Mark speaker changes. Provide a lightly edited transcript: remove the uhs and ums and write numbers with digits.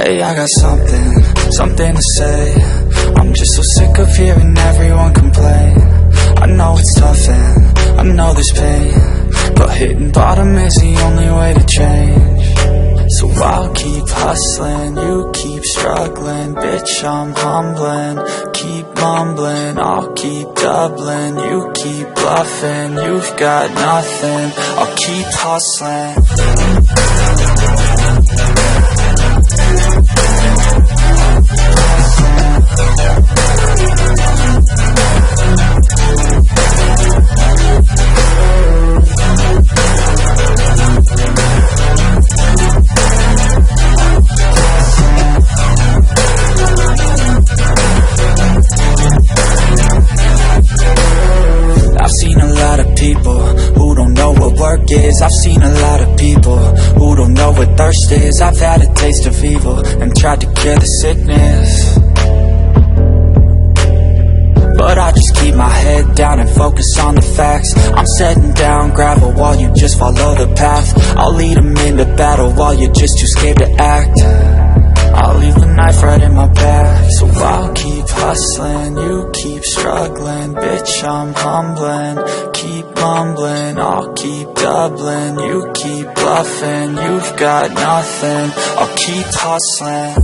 Speaker 1: Hey, I got something to say. I'm just so sick of hearing everyone complain. I know it's tough and I know there's pain, but hitting bottom is the only way to change. So I'll keep hustling, you keep struggling. Bitch, I'm humbling, keep mumbling. I'll keep doubling, you keep bluffing. You've got nothing, I'll keep hustling. I've seen a lot of people who don't know what thirst is. I've had a taste of evil and tried to cure the sickness, but I just keep my head down and focus on the facts. I'm setting down gravel while you just follow the path. I'll lead them into battle while you're just too scared to act. I'll leave the knife right in my back. So I'll keep hustling, you keep struggling. Bitch, I'm humbling, keep mumbling. I'll keep doubling, you keep bluffing. You've got nothing, I'll keep hustling.